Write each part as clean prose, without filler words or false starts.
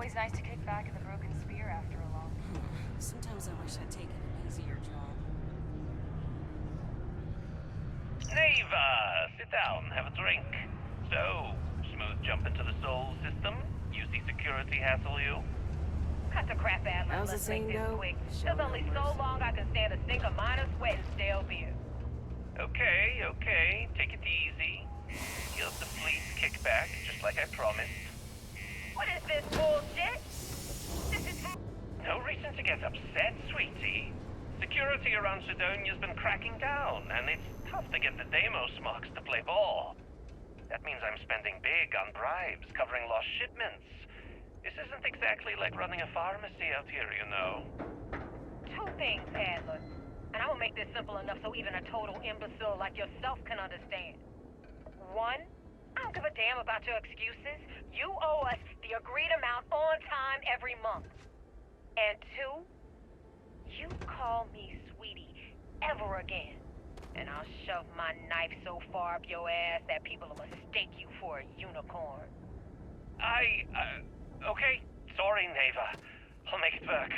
Always nice to kick back at the broken spear after a long. Sometimes I wish I'd taken an easier job. Neva, sit down, have a drink. So, smooth jump into the soul system? You see security hassle you? Cut the crap, Adler. How's the Let's make saying this go? quick. Show There's no only so mercy. long I can stand a sink of minor sweat and stale beer. Okay, take it easy. Here's the fleet kickback, just like I promised. What is this bullshit? This is... No reason to get upset, sweetie. Security around Sedonia's been cracking down, and it's tough to get the Deimos marks to play ball. That means I'm spending big on bribes, covering lost shipments. This isn't exactly like running a pharmacy out here, you know. Two things, Adler. And I will make this simple enough so even a total imbecile like yourself can understand. One, I don't give a damn about your excuses. You owe us the agreed amount on time every month. And two, you call me sweetie ever again, and I'll shove my knife so far up your ass that people will mistake you for a unicorn. Okay. Sorry, Neva. I'll make it work.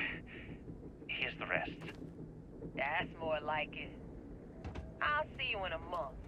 Here's the rest. That's more like it. I'll see you in a month.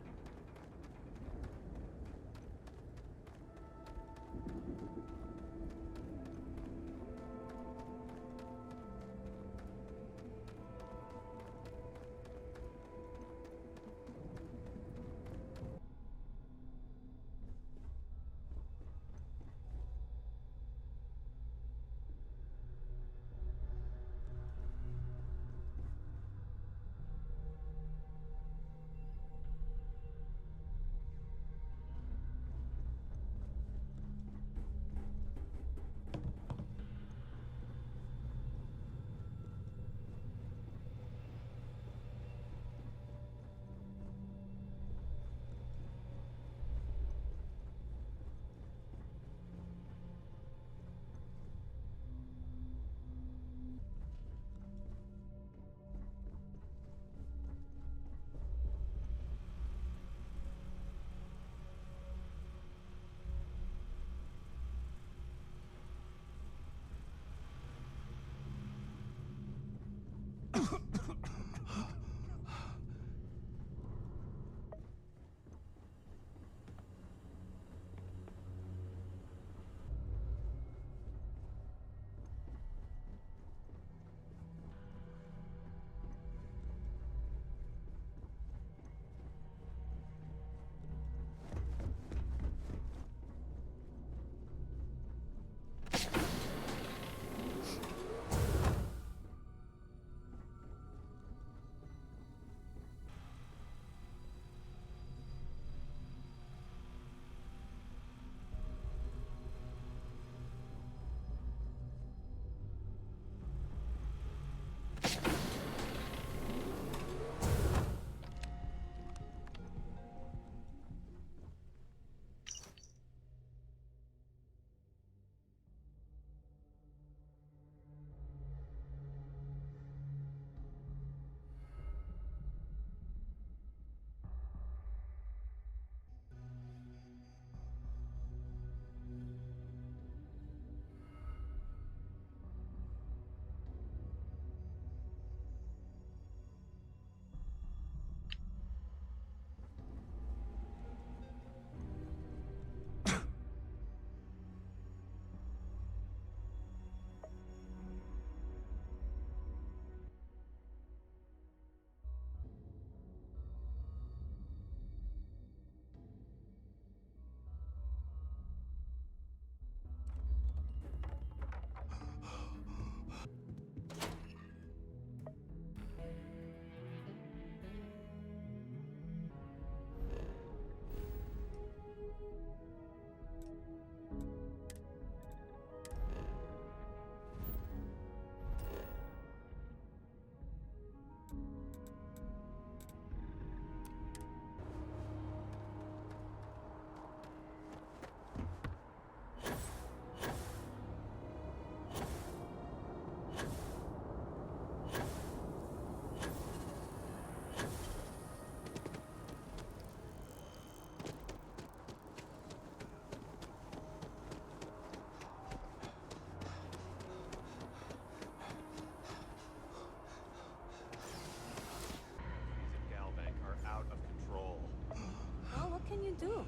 can do.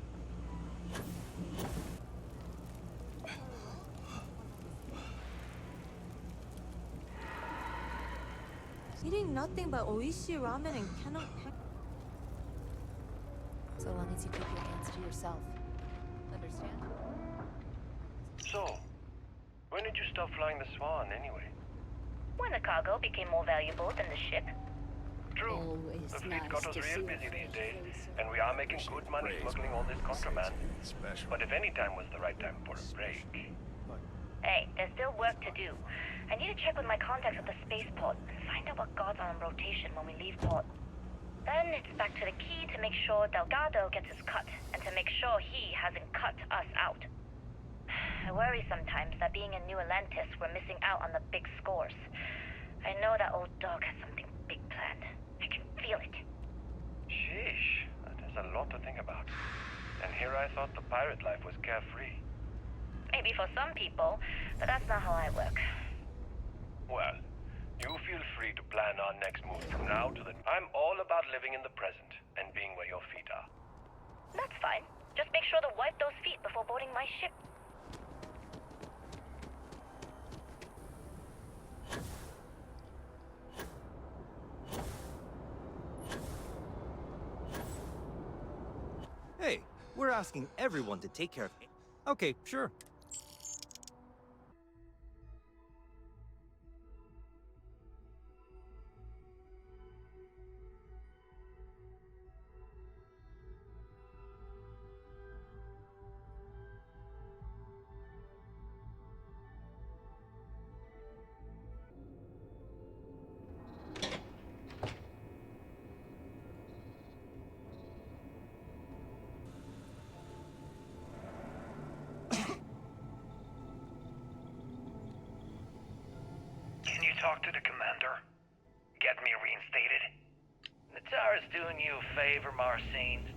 Eating nothing but oishi ramen and cannot pack. So long as you keep your hands to yourself. Understand? So, when did you stop flying the Swan anyway? When the cargo became more valuable than the ship. True. Always The fleet nice got us to real see busy a these days, face. and we are making good money smuggling all this contraband. But if any time was the right time for a break... Hey, there's still work to do. I need to check with my contacts at the spaceport and find out what guards are on rotation when we leave port. Then it's back to the key to make sure Delgado gets his cut, and to make sure he hasn't cut us out. I worry sometimes that being in New Atlantis, we're missing out on the big scores. I know that old dog has something big planned. I can feel it. Sheesh, that is a lot to think about. And here I thought the pirate life was carefree. Maybe for some people, but that's not how I work. Well, you feel free to plan our next move from now to the... I'm all about living in the present and being where your feet are. That's fine. Just make sure to wipe those feet before boarding my ship. Hey, we're asking everyone to take care of it. Okay, sure. Can you talk to the commander? Get me reinstated? Natara's doing you a favor, Marcine.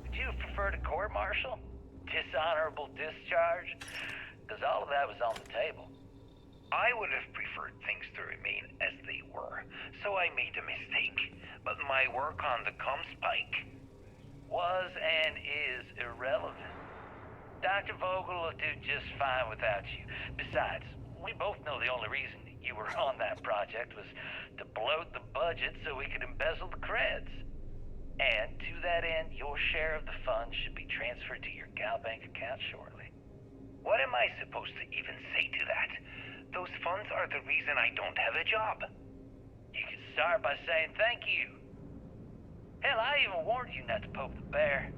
Would you prefer to court-martial? Dishonorable discharge? Because all of that was on the table. I would have preferred things to remain as they were, so I made a mistake. But my work on the Comspike was and is irrelevant. Dr. Vogel will do just fine without you. Besides, we both know the only reason you were on that project was to bloat the budget so we could embezzle the creds. And to that end, your share of the funds should be transferred to your Gal Bank account shortly. What am I supposed to even say to that? Those funds are the reason I don't have a job. You can start by saying thank you. Hell, I even warned you not to poke the bear.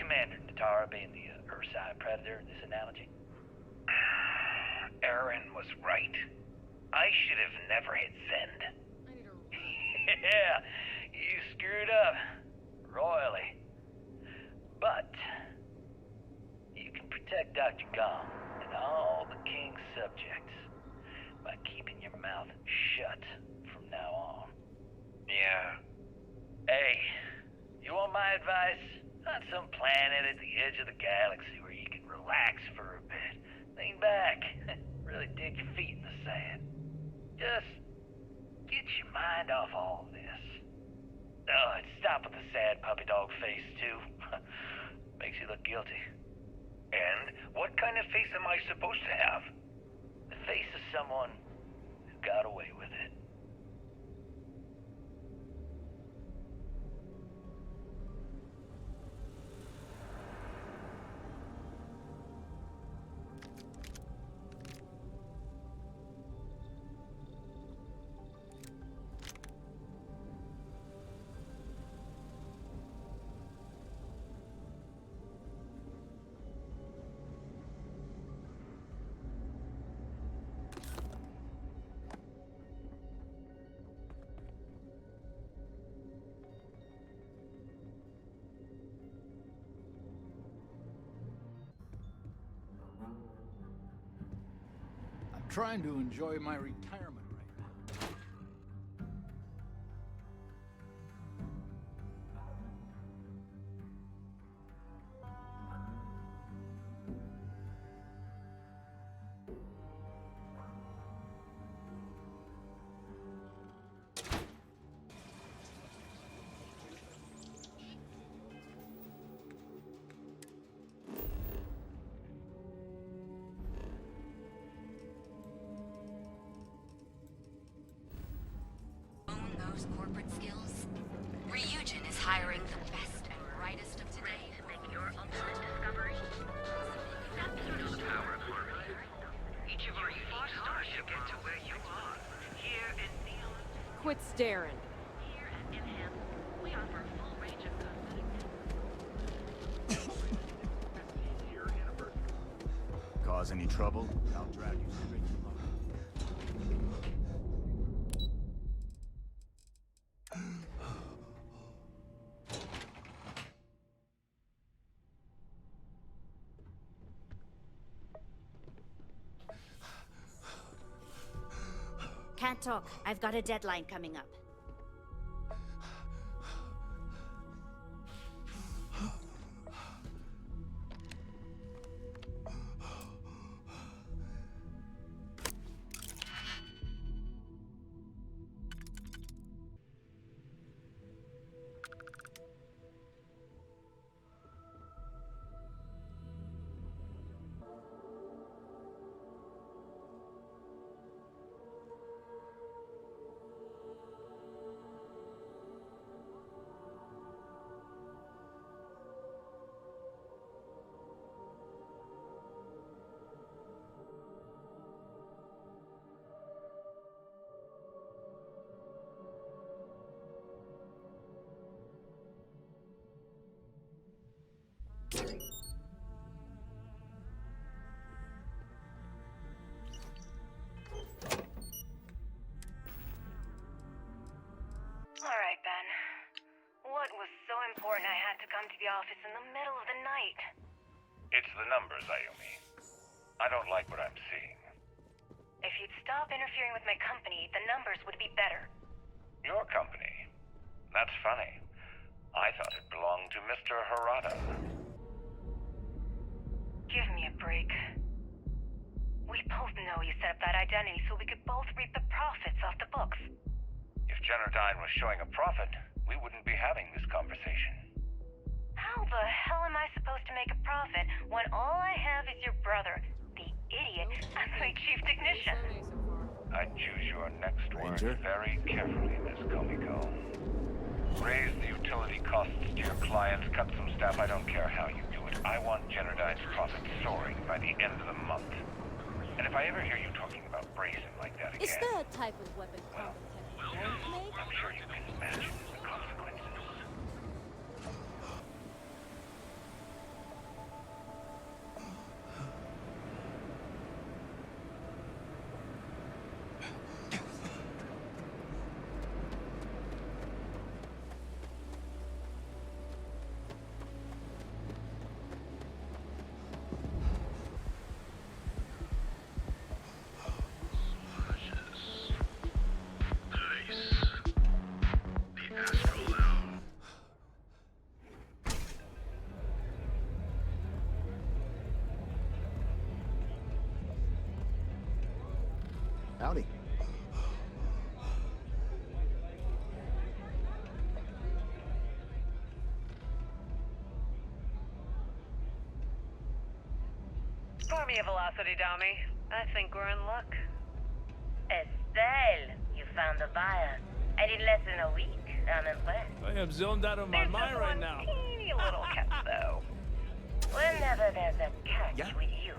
Commander Natara being the Ursine predator in this analogy. Aaron was right. I should have never hit send. Yeah, you screwed up. Royally. But you can protect Dr. Gong and all the King's subjects by keeping your mouth shut from now on. Yeah. Hey, you want my advice? On some planet at the edge of the galaxy where you can relax for a bit. Lean back. Really dig your feet in the sand. Just get your mind off all this. Oh, and stop with the sad puppy dog face, too. Makes you look guilty. And what kind of face am I supposed to have? The face of someone who got away with it. I'm trying to enjoy my retirement right now. those corporate skills? Ryujin is hiring the best and brightest of today to make your ultimate discovery. Power formula. Each of our unique stars should get to where you are. Here in Neon. Quit staring. Here at Inham, we offer a full range of cosmetic. Cause any trouble? I'll drag you straight to mine. Can't talk. I've got a deadline coming up. Alright, Ben. What was so important I had to come to the office in the middle of the night? It's the numbers, Ayumi. I don't like what I'm seeing. If you'd stop interfering with my company, the numbers would be better. Your company? That's funny. I thought it belonged to Mr. Harada. Give me a break. We both know you set up that identity so we could both reap the profits off the books. If Generdyne was showing a profit, we wouldn't be having this conversation. How the hell am I supposed to make a profit when all I have is your brother, the idiot, as my chief technician? I'd choose your next words Ranger? very carefully, Miss Komiko. Raise the utility costs to your clients, cut some staff, I don't care how you do it. I want Generdyne's profit soaring by the end of the month. And if I ever hear you talking about bracing like that again, Is there a type of weapon combat won't make? I'm sure you can imagine the consequences. Howdy. Pour me a velocity, dummy. I think we're in luck. Estelle, you found a buyer. And in less than a week. I'm impressed. I am zoned out of my There's mind just right one now. teeny little catch, though. Whenever there's a catch Yeah? with you,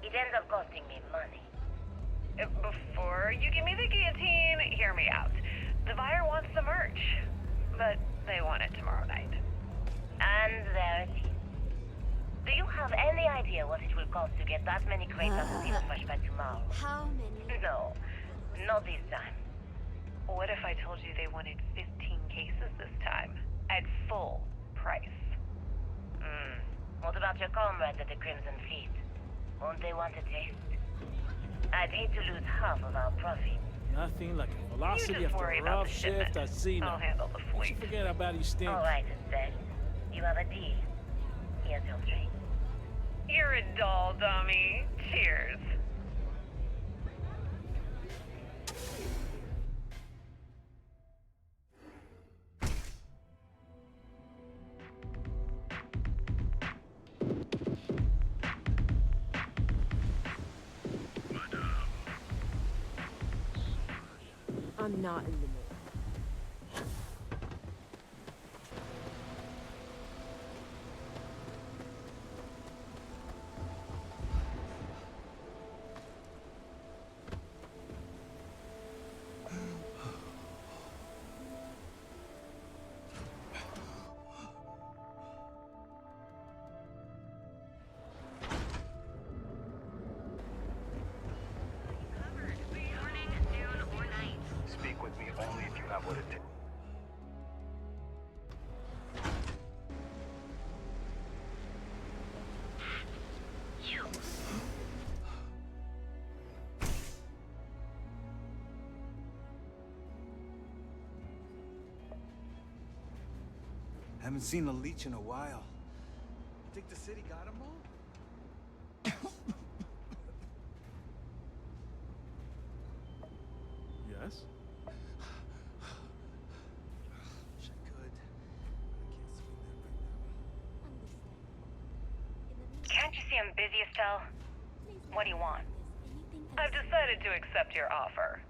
it ends up costing me money. Before you give me the guillotine, hear me out. The buyer wants the merch, but they want it tomorrow night. And there it is. Do you have any idea what it will cost to get that many crates of steel fresh by tomorrow? How many? No, not this time. What if I told you they wanted 15 cases this time, at full price? What about your comrades at the Crimson Fleet? Won't they want a taste? I'd hate to lose half of our profit. Nothing like a You velocity just after worry a about rough the shift shipment. at sea now. I'll handle the Don't you fleet. forget how bad you stink. All right, Estelle. You have a deal. Here's your drink. You're a doll, dummy. Cheers. I'm not in the mood. Haven't seen a leech in a while. Think the city got them all? Yes? Wish I could. I can't swing that right now. Can't you see I'm busy, Estelle? What do you want? I've decided to accept your offer.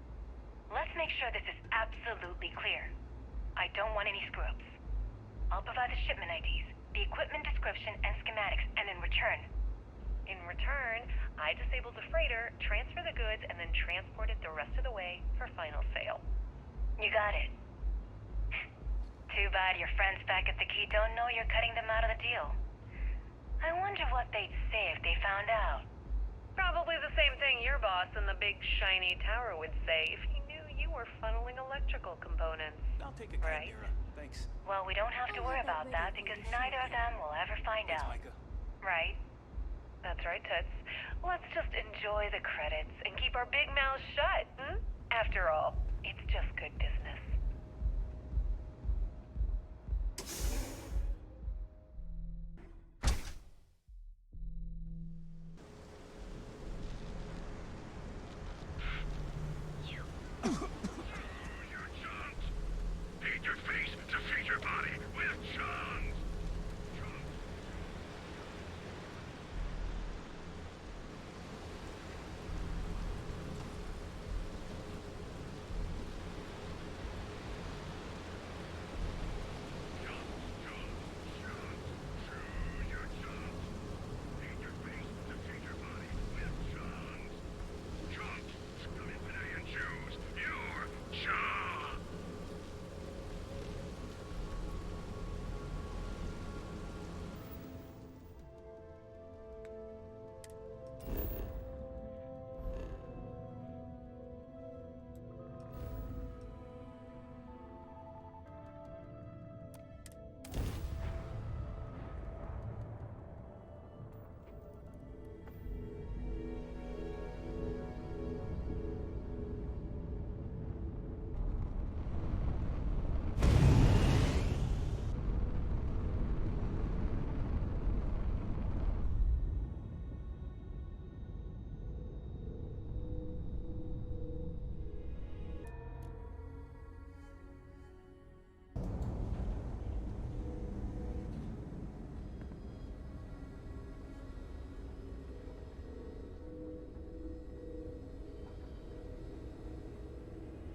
Let's make sure this is absolutely clear. I don't want any screw-ups. I'll provide the shipment IDs, the equipment description, and schematics, and in return, I disable the freighter, transfer the goods, and then transport it the rest of the way for final sale. You got it. Too bad your friends back at the Key don't know you're cutting them out of the deal. I wonder what they'd say if they found out. Probably the same thing your boss in the big shiny tower would say if he knew you were funneling electrical components. I'll take a Right. Chimera. Thanks. Well, we don't have to worry about that because neither of them will ever find Thanks, out. Micah. Right? That's right, Toots. Let's just enjoy the credits and keep our big mouths shut, hmm? After all, it's just good business. Feed your face to feed your body with chunks!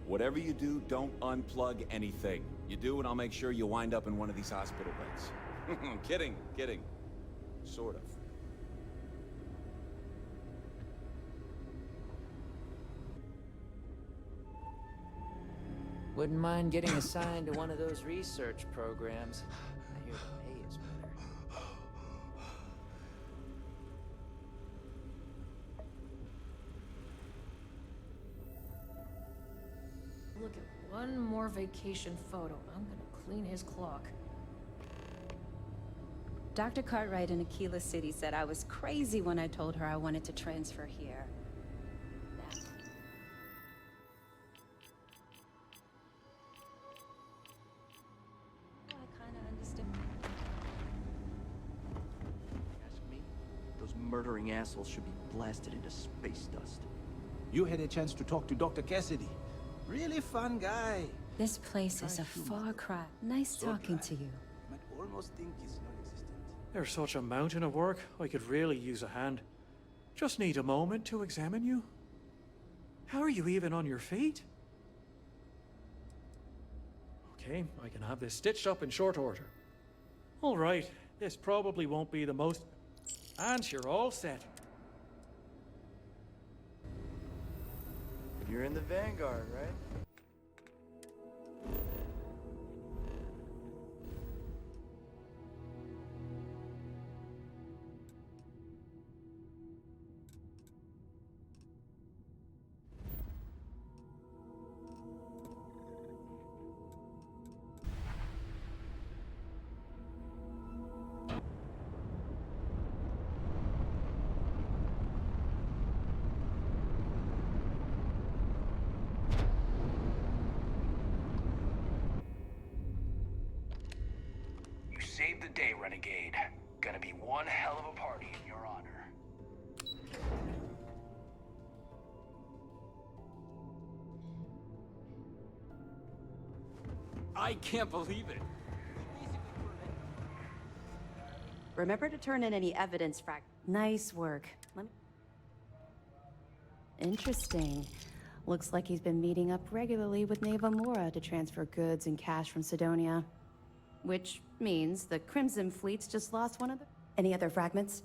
Whatever you do, don't unplug anything. You do, and I'll make sure you wind up in one of these hospital beds. Kidding. Sort of. Wouldn't mind getting assigned to one of those research programs. I hear the pay is better. Look at one more vacation photo. I'm gonna clean his clock. Dr. Cartwright in Aquila City said I was crazy when I told her I wanted to transfer here. I kinda understand. Ask me? Those murdering assholes should be blasted into space dust. You had a chance to talk to Dr. Cassidy. Really fun guy. This place is a far cry. Nice talking to you. Might almost think he's non-existent. There's such a mountain of work, I could really use a hand. Just need a moment to examine you. How are you even on your feet? Okay, I can have this stitched up in short order. All right, this probably won't be the most... And you're all set. You're in the Vanguard, right? the day, Renegade. Gonna be one hell of a party in your honor. I can't believe it. Remember to turn in any evidence Nice work. Interesting. Looks like he's been meeting up regularly with Neva Mora to transfer goods and cash from Sidonia. Which means the Crimson Fleet's just lost one of the... Any other fragments?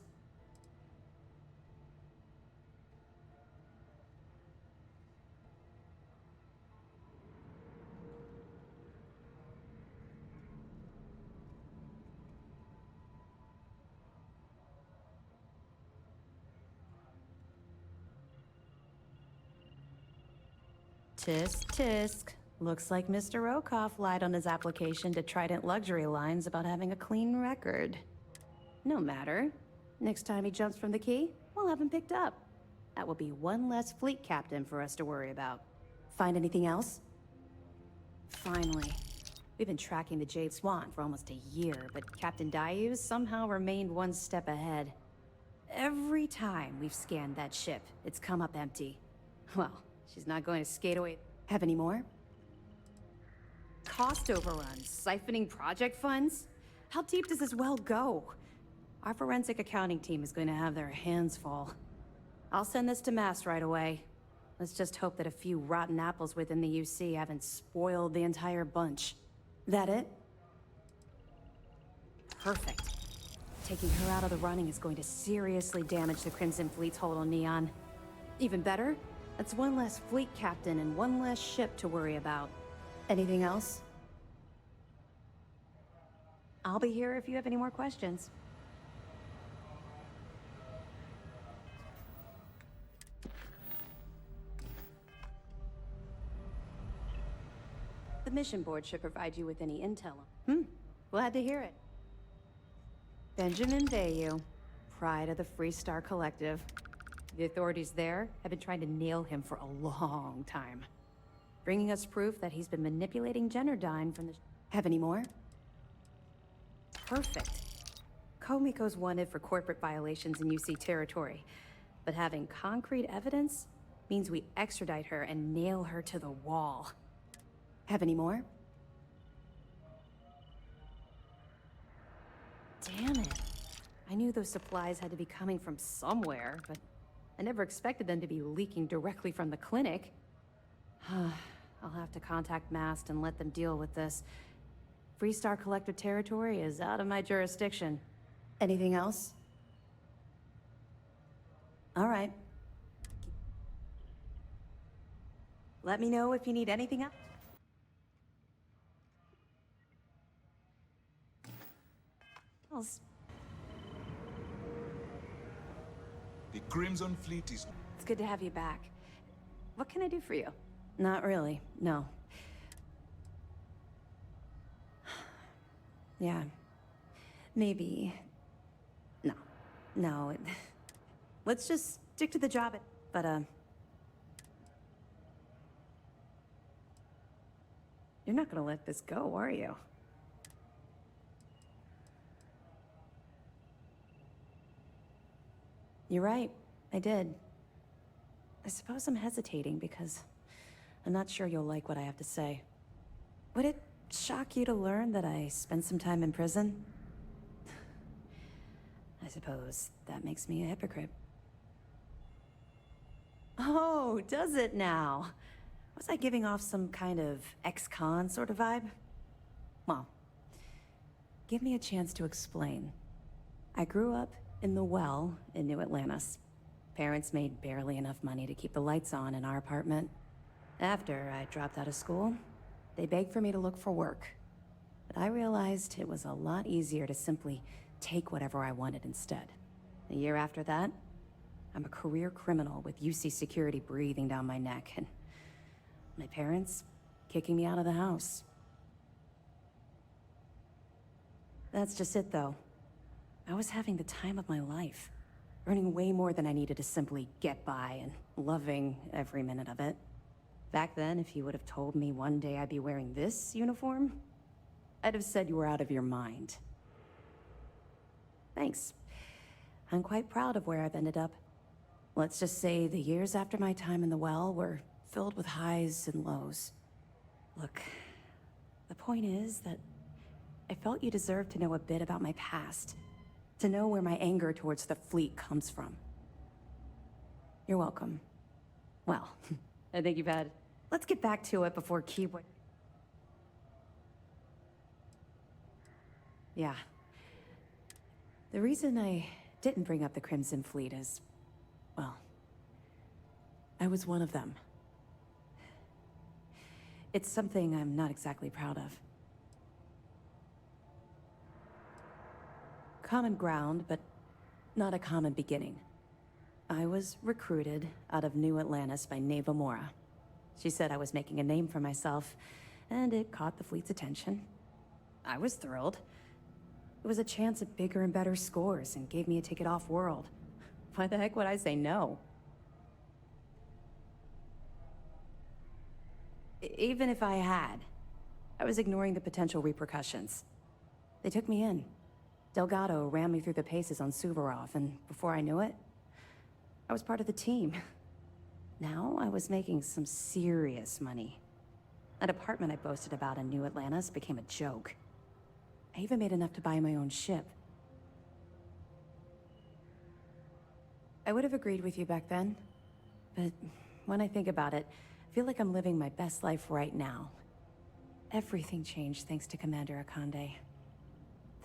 Tisk, tisk. Looks like Mr. Rokoff lied on his application to Trident Luxury Lines about having a clean record. No matter. Next time he jumps from the key, we'll have him picked up. That will be one less fleet captain for us to worry about. Find anything else? Finally. We've been tracking the Jade Swan for almost a year, but Captain Dayus somehow remained one step ahead. Every time we've scanned that ship, it's come up empty. Well, she's not going to skate away. Have any more? Cost overruns, siphoning project funds? How deep does this well go? Our forensic accounting team is going to have their hands full. I'll send this to Mass right away. Let's just hope that a few rotten apples within the UC haven't spoiled the entire bunch. That it? Perfect. Taking her out of the running is going to seriously damage the Crimson Fleet's hold on Neon. Even better, that's one less fleet captain and one less ship to worry about. Anything else? I'll be here if you have any more questions. The mission board should provide you with any intel. Glad to hear it. Benjamin Bayou, pride of the Freestar Collective. The authorities there have been trying to nail him for a long time. Bringing us proof that he's been manipulating Generdyne from the... Have any more? Perfect. Komiko's wanted for corporate violations in UC territory, but having concrete evidence means we extradite her and nail her to the wall. Have any more? Damn it. I knew those supplies had to be coming from somewhere, but I never expected them to be leaking directly from the clinic. I'll have to contact Mast and let them deal with this. Freestar Collective territory is out of my jurisdiction. Anything else? All right. Let me know if you need anything else. The Crimson Fleet is... It's good to have you back. What can I do for you? Not really, no. Yeah. Maybe... No. Let's just stick to the job. But, you're not gonna let this go, are you? You're right. I did. I suppose I'm hesitating because I'm not sure you'll like what I have to say. Would it shock you to learn that I spent some time in prison? I suppose that makes me a hypocrite. Oh, does it now? Was I giving off some kind of ex-con sort of vibe? Well, give me a chance to explain. I grew up in the Well in New Atlantis. Parents made barely enough money to keep the lights on in our apartment. After I dropped out of school, they begged for me to look for work. But I realized it was a lot easier to simply take whatever I wanted instead. A year after that, I'm a career criminal with UC security breathing down my neck, and my parents kicking me out of the house. That's just it, though. I was having the time of my life, earning way more than I needed to simply get by and loving every minute of it. Back then, if you would have told me one day I'd be wearing this uniform, I'd have said you were out of your mind. Thanks. I'm quite proud of where I've ended up. Let's just say the years after my time in the well were filled with highs and lows. Look, the point is that I felt you deserved to know a bit about my past. To know where my anger towards the fleet comes from. You're welcome. Well, I think you've had... Let's get back to it before Keyboard... Yeah. The reason I didn't bring up the Crimson Fleet is... well... I was one of them. It's something I'm not exactly proud of. Common ground, but not a common beginning. I was recruited out of New Atlantis by Neva Mora. She said I was making a name for myself, and it caught the fleet's attention. I was thrilled. It was a chance at bigger and better scores and gave me a ticket off-world. Why the heck would I say no? Even if I had, I was ignoring the potential repercussions. They took me in. Delgado ran me through the paces on Suvorov, and before I knew it, I was part of the team. Now I was making some serious money. That apartment I boasted about in New Atlantis became a joke. I even made enough to buy my own ship. I would have agreed with you back then, but when I think about it, I feel like I'm living my best life right now. Everything changed thanks to Commander Akande.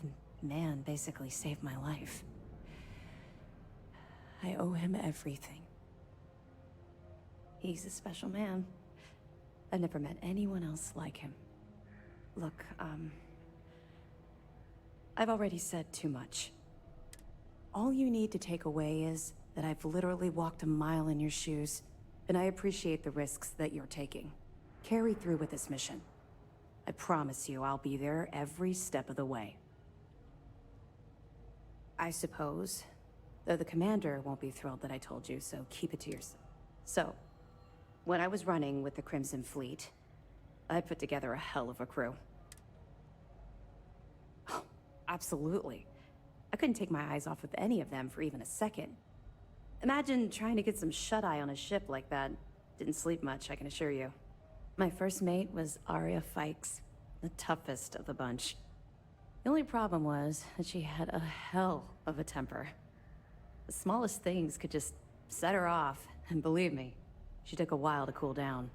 The man basically saved my life. I owe him everything. He's a special man. I've never met anyone else like him. Look, I've already said too much. All you need to take away is that I've literally walked a mile in your shoes, and I appreciate the risks that you're taking. Carry through with this mission. I promise you I'll be there every step of the way. I suppose, though the commander won't be thrilled that I told you, so keep it to yourself. So, when I was running with the Crimson Fleet, I put together a hell of a crew. Oh, absolutely. I couldn't take my eyes off of any of them for even a second. Imagine trying to get some shut-eye on a ship like that. Didn't sleep much, I can assure you. My first mate was Arya Fikes, the toughest of the bunch. The only problem was that she had a hell of a temper. The smallest things could just set her off, and believe me, she took a while to cool down.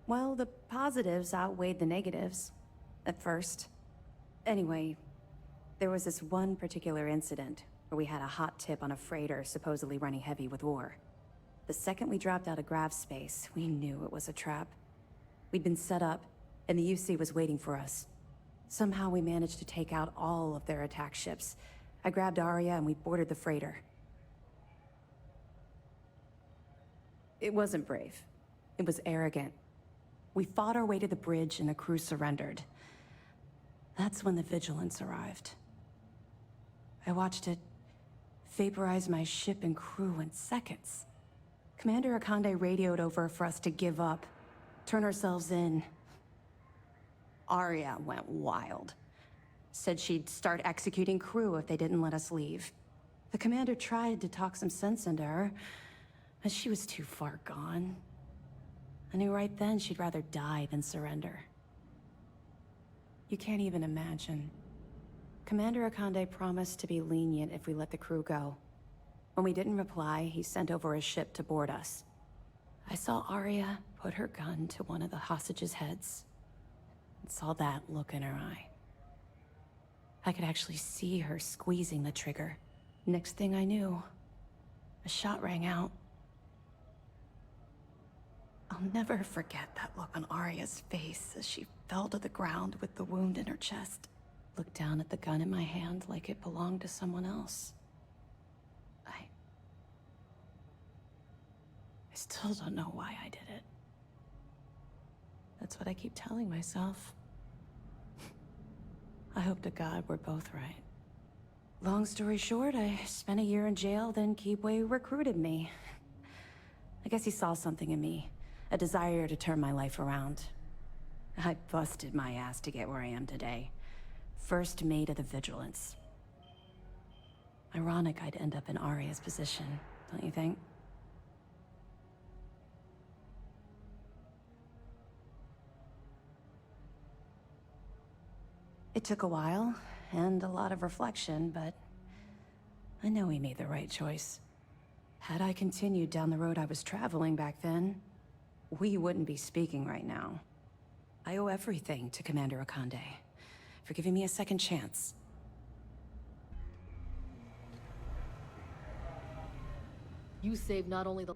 Well, the positives outweighed the negatives, at first. Anyway, there was this one particular incident where we had a hot tip on a freighter supposedly running heavy with ore. The second we dropped out of grav space, we knew it was a trap. We'd been set up, and the UC was waiting for us. Somehow we managed to take out all of their attack ships. I grabbed Arya and we boarded the freighter. It wasn't brave. It was arrogant. We fought our way to the bridge and the crew surrendered. That's when the Vigilance arrived. I watched it vaporize my ship and crew in seconds. Commander Akande radioed over for us to give up, turn ourselves in. Arya went wild. Said she'd start executing crew if they didn't let us leave. The commander tried to talk some sense into her, but she was too far gone. I knew right then she'd rather die than surrender. You can't even imagine. Commander Akande promised to be lenient if we let the crew go. When we didn't reply, he sent over a ship to board us. I saw Arya put her gun to one of the hostages' heads. And saw that look in her eye. I could actually see her squeezing the trigger. Next thing I knew, a shot rang out. I'll never forget that look on Arya's face as she fell to the ground with the wound in her chest. Looked down at the gun in my hand like it belonged to someone else. I still don't know why I did it. That's what I keep telling myself. I hope to God we're both right. Long story short, I spent a year in jail, then Keebway recruited me. I guess he saw something in me, a desire to turn my life around. I busted my ass to get where I am today. First mate of the Vigilance. Ironic I'd end up in Arya's position, don't you think? It took a while, and a lot of reflection, but I know we made the right choice. Had I continued down the road I was traveling back then, we wouldn't be speaking right now. I owe everything to Commander Akande for giving me a second chance. You saved not only the